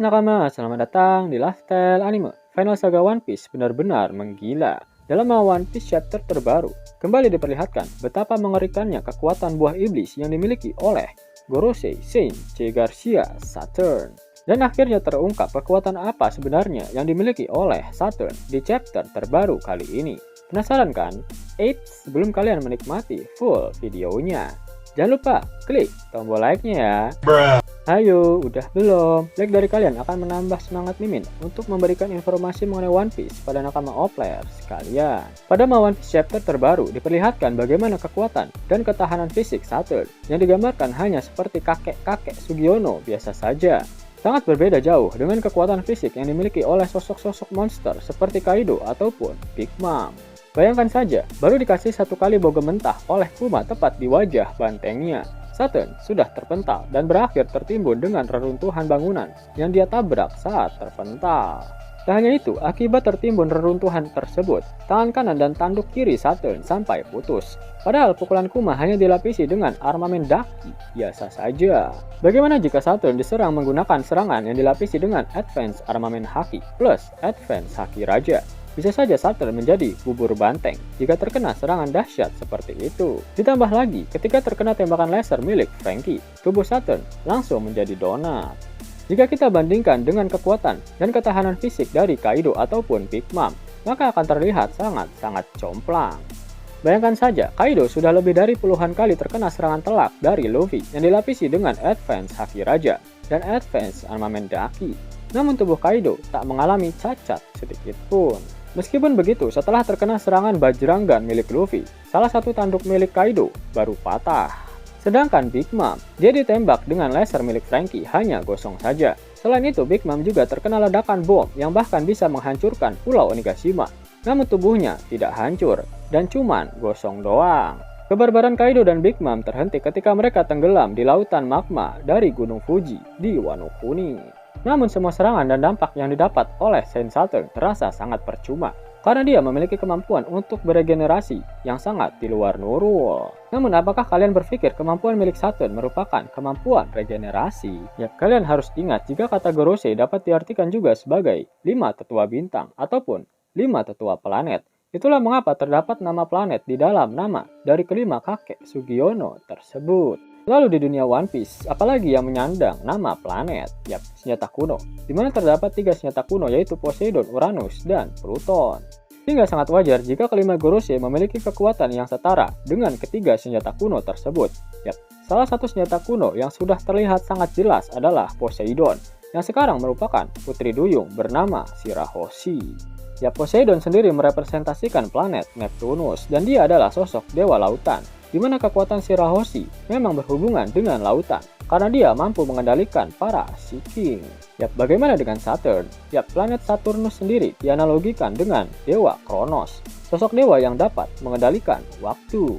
nakama, selamat datang di Lifestyle Anime. Final Saga One Piece benar-benar menggila. Dalam One Piece chapter terbaru, kembali diperlihatkan betapa mengerikannya kekuatan buah iblis yang dimiliki oleh Gorosei, Saint, C. Garcia, Saturn. Dan akhirnya terungkap kekuatan apa sebenarnya yang dimiliki oleh Saturn di chapter terbaru kali ini. Penasaran kan? Eits, sebelum kalian menikmati full videonya, jangan lupa klik tombol like-nya ya. Ayo, udah belum? Like dari kalian akan menambah semangat Mimin untuk memberikan informasi mengenai One Piece pada nakama Opler sekalian. Pada One Piece chapter terbaru diperlihatkan bagaimana kekuatan dan ketahanan fisik Saturn yang digambarkan hanya seperti kakek-kakek Sugiono biasa saja. Sangat berbeda jauh dengan kekuatan fisik yang dimiliki oleh sosok-sosok monster seperti Kaido ataupun Big Mom. Bayangkan saja, baru dikasih satu kali bogem mentah oleh Kuma tepat di wajah bantengnya. Saturn sudah terpental dan berakhir tertimbun dengan reruntuhan bangunan yang dia tabrak saat terpental. Tak hanya itu, akibat tertimbun reruntuhan tersebut, tangan kanan dan tanduk kiri Saturn sampai putus. Padahal pukulan Kuma hanya dilapisi dengan armamen daki biasa saja. Bagaimana jika Saturn diserang menggunakan serangan yang dilapisi dengan Advance Armamen Haki plus Advance Haki Raja? Bisa saja Saturn menjadi bubur banteng jika terkena serangan dahsyat seperti itu. Ditambah lagi, ketika terkena tembakan laser milik Franky, tubuh Saturn langsung menjadi donat. Jika kita bandingkan dengan kekuatan dan ketahanan fisik dari Kaido ataupun Big Mom, maka akan terlihat sangat-sangat jomplang. Bayangkan saja, Kaido sudah lebih dari puluhan kali terkena serangan telak dari Luffy yang dilapisi dengan Advance Haki Raja dan Advance Armamen Daki. Namun tubuh Kaido tak mengalami cacat sedikit pun. Meskipun begitu, setelah terkena serangan Bajrangan milik Luffy, salah satu tanduk milik Kaido baru patah. Sedangkan Big Mom, dia ditembak dengan laser milik Franky hanya gosong saja. Selain itu, Big Mom juga terkena ledakan bom yang bahkan bisa menghancurkan Pulau Onigashima. Namun tubuhnya tidak hancur dan cuman gosong doang. Kebarbaran Kaido dan Big Mom terhenti ketika mereka tenggelam di lautan magma dari Gunung Fuji di Wano Kuni. Namun semua serangan dan dampak yang didapat oleh Saint Saturn terasa sangat percuma karena dia memiliki kemampuan untuk beregenerasi yang sangat di luar nurul. Namun apakah kalian berpikir kemampuan milik Saturn merupakan kemampuan regenerasi? Ya, kalian harus ingat jika kata Gorosei dapat diartikan juga sebagai 5 tetua bintang ataupun 5 tetua planet. Itulah mengapa terdapat nama planet di dalam nama dari kelima kakek Sugiono tersebut. Lalu di dunia One Piece, apalagi yang menyandang nama planet? Yap, senjata kuno, di mana terdapat 3 senjata kuno yaitu Poseidon, Uranus, dan Pluton. Hingga sangat wajar jika kelima Gorosei memiliki kekuatan yang setara dengan ketiga senjata kuno tersebut. Yap, salah satu senjata kuno yang sudah terlihat sangat jelas adalah Poseidon, yang sekarang merupakan putri duyung bernama Shirahoshi. Ya, Poseidon sendiri merepresentasikan planet Neptunus dan dia adalah sosok dewa lautan, di mana kekuatan Shirahoshi memang berhubungan dengan lautan karena dia mampu mengendalikan para Sea King. Yap, bagaimana dengan Saturn? Yap, planet Saturnus sendiri dianalogikan dengan dewa Kronos, sosok dewa yang dapat mengendalikan waktu.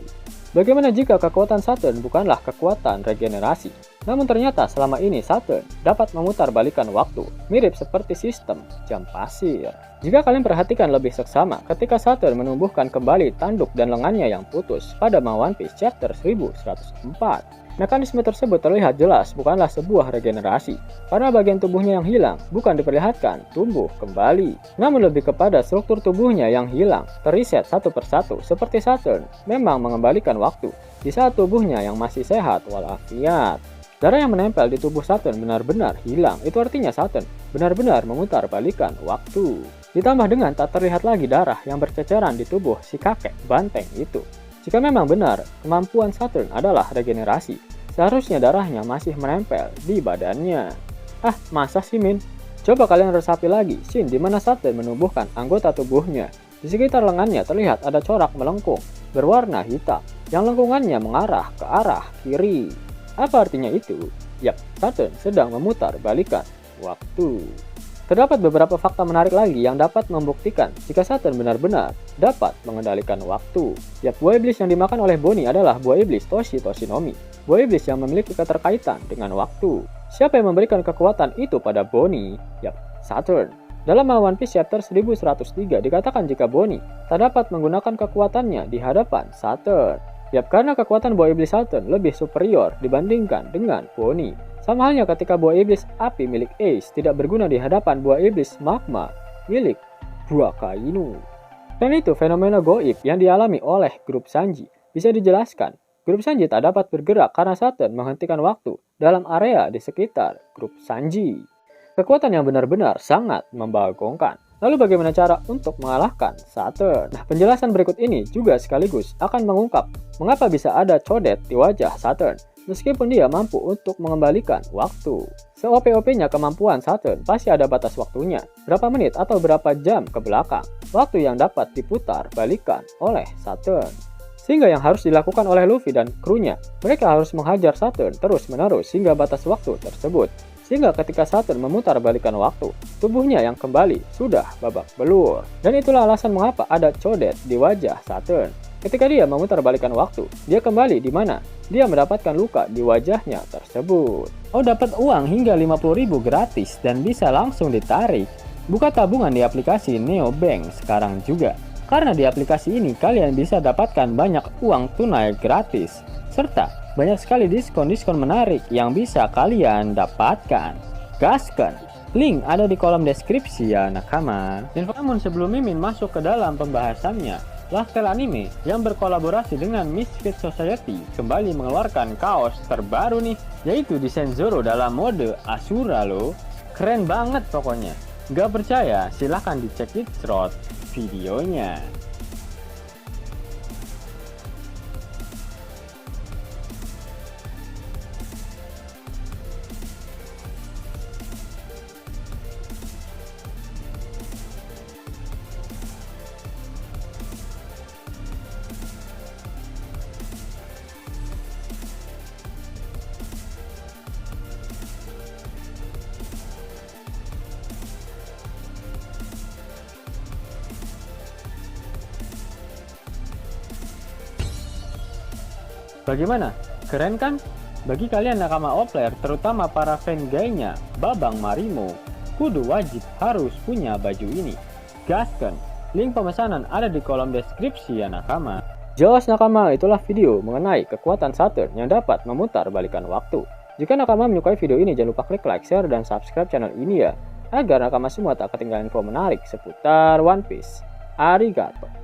Bagaimana jika kekuatan Saturn bukanlah kekuatan regenerasi? Namun ternyata selama ini Saturn dapat memutarbalikkan waktu, mirip seperti sistem jam pasir. Jika kalian perhatikan lebih seksama, ketika Saturn menumbuhkan kembali tanduk dan lengannya yang putus pada One Piece chapter 1104, mekanisme tersebut terlihat jelas bukanlah sebuah regenerasi, karena bagian tubuhnya yang hilang bukan diperlihatkan tumbuh kembali, namun lebih kepada struktur tubuhnya yang hilang teriset satu persatu seperti Saturn memang mengembalikan waktu di saat tubuhnya yang masih sehat walafiat. Darah yang menempel di tubuh Saturn benar-benar hilang, itu artinya Saturn benar-benar memutarbalikkan waktu. Ditambah dengan tak terlihat lagi darah yang berceceran di tubuh si kakek banteng itu. Jika memang benar kemampuan Saturn adalah regenerasi, seharusnya darahnya masih menempel di badannya. Ah, masa sih Min? Coba kalian resapi lagi scene di mana Saturn menumbuhkan anggota tubuhnya. Di sekitar lengannya terlihat ada corak melengkung berwarna hitam yang lengkungannya mengarah ke arah kiri. Apa artinya itu? Yap, Saturn sedang memutar balikan waktu. Terdapat beberapa fakta menarik lagi yang dapat membuktikan jika Saturn benar-benar dapat mengendalikan waktu. Yap, buah iblis yang dimakan oleh Bonnie adalah buah iblis Toshinomi, buah iblis yang memiliki keterkaitan dengan waktu. Siapa yang memberikan kekuatan itu pada Bonnie? Yap, Saturn. Dalam One Piece chapter 1103 dikatakan jika Bonnie tak dapat menggunakan kekuatannya di hadapan Saturn. Yap, karena kekuatan buah iblis Saturn lebih superior dibandingkan dengan Bonnie. Sama halnya ketika buah iblis api milik Ace tidak berguna di hadapan buah iblis magma milik Akainu. Dan itu fenomena goib yang dialami oleh grup Sanji. Bisa dijelaskan, grup Sanji tak dapat bergerak karena Saturn menghentikan waktu dalam area di sekitar grup Sanji. Kekuatan yang benar-benar sangat membagongkan. Lalu bagaimana cara untuk mengalahkan Saturn? Nah, penjelasan berikut ini juga sekaligus akan mengungkap mengapa bisa ada codet di wajah Saturn, meskipun dia mampu untuk mengembalikan waktu. Se-OP-OP-nya kemampuan Saturn pasti ada batas waktunya, berapa menit atau berapa jam ke belakang, waktu yang dapat diputar balikan oleh Saturn. Sehingga yang harus dilakukan oleh Luffy dan krunya, mereka harus menghajar Saturn terus-menerus hingga batas waktu tersebut. Sehingga ketika Saturn memutar balikan waktu, tubuhnya yang kembali sudah babak belur. Dan itulah alasan mengapa ada codet di wajah Saturn. Ketika dia memutar balikan waktu, dia kembali di mana dia mendapatkan luka di wajahnya tersebut. Oh, dapat uang hingga 50.000 gratis dan bisa langsung ditarik. Buka tabungan di aplikasi Neobank sekarang juga. Karena di aplikasi ini kalian bisa dapatkan banyak uang tunai gratis. Serta banyak sekali diskon-diskon menarik yang bisa kalian dapatkan. Gaskan! Link ada di kolom deskripsi ya nakama. Dan namun sebelum Mimin masuk ke dalam pembahasannya, Lifestyle Anime yang berkolaborasi dengan Misfit Society kembali mengeluarkan kaos terbaru nih, yaitu desain Zoro dalam mode Asura loh. Keren banget pokoknya. Gak percaya? Silahkan dicek di thread videonya. Bagaimana? Keren kan? Bagi kalian nakama Opler, terutama para fan gaynya Babang Marimo, kudu wajib harus punya baju ini. Gaskan! Link pemesanan ada di kolom deskripsi ya nakama. Jelas nakama, itulah video mengenai kekuatan Saturn yang dapat memutar balikan waktu. Jika nakama menyukai video ini, jangan lupa klik like, share, dan subscribe channel ini ya, agar nakama semua tak ketinggalan info menarik seputar One Piece. Arigato!